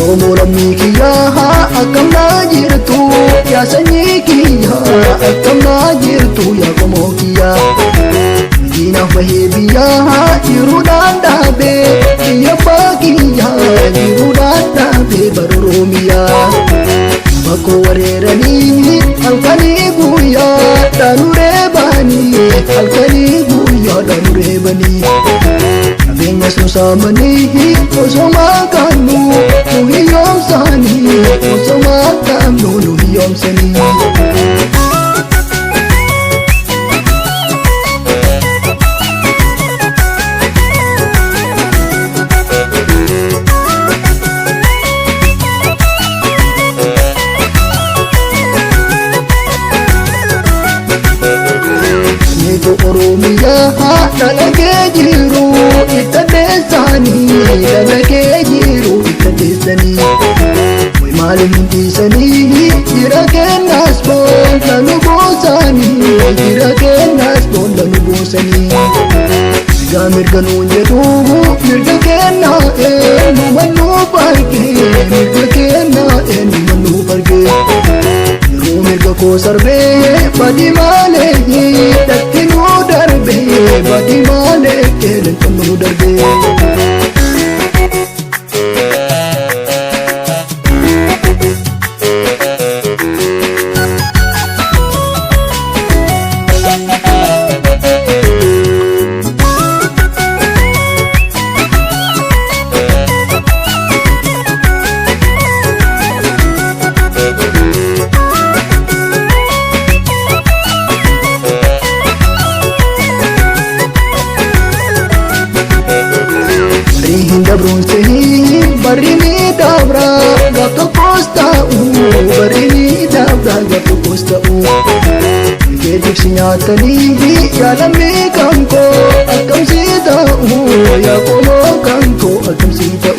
Oromoo lammii kiyyaa akkam naa jirtu yaa sanyii kiyyaa akkam naa jirtu yaa qomoo kiyyaa. Diinaaf bahee biyyaa jiruudhaan dhaabee biyya abbaa kiyyaa jiruudhaan dhaabee bara Oromiyaa. Bakkoo wareeranii halkanii guyyaa dhaanu reebanii halkanii guyyaa dhaanu reebanii. Qabeenyas nu saamanii osoo maqaannu nu hiyyoomsanii osoo maqaannu nu hiyyoomsanii. Oromiyaa dalagee jiru itti deessanii dalagee jiru itti deessanii. Way maaliif hin dhiisanii jira kennaas boolla nu buusanii jira kennaas boolla nu buusanii. Mirga mirga nuun jedhu mirga kennaa eenyuma nuuf argee mirga kennaa eenyuma nuuf argee. Yeroo mirga koo sarbee badii malee dhatti nu darbee badii malee dhatti nu darbee. Barini dabra gato costa barini dabra gato costa ke diksiyatani ya lami kanko akam sita ya kono kanko akam sita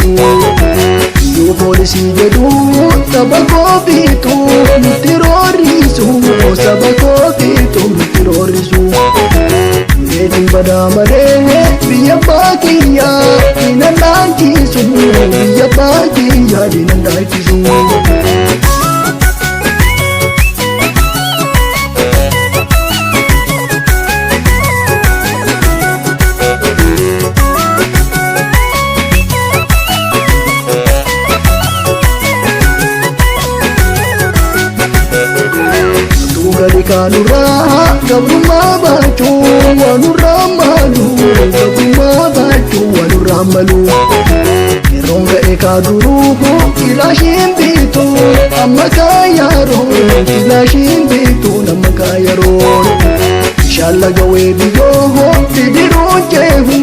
yo polisi jedu tabako bitu terrorisu sabako bitu terrorisu. Edin badamare biya bakiya dinandakisu biya bakiya dinandakisu. Kanura gabuma bacu wanura malu gabuma bacu wanura malu. Ronga ekaduru kilashin bitu amma kayaro kilashin bitu amma kayaro. Inshallah gawe biyo didiru jehu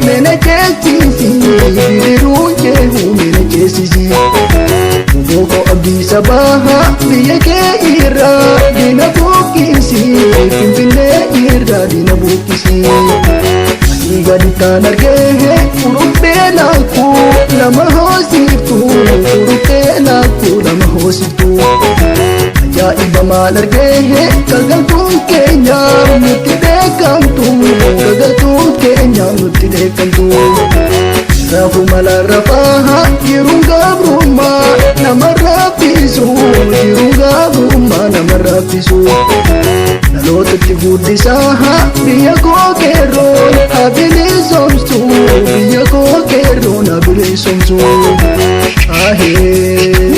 mene chesisi didiru jehu mene chesisi. Boko abdi sabaha biye ke ira dina bukisi pimpine ira dina bukisi. Iga ditanarge urute laku nama hositu urute laku nama hositu. Ajaiba malarge kagaltun kenya nuti dekantu kagaltun kenya nuti dekantu. Rafu malarafaha jirunga bruma namarafisu jirunga bruma namarafisu. Nalotatti guddisaha biyya koo keerroon habilisomsu biyya koo keerroon habilisomsu. Ahee.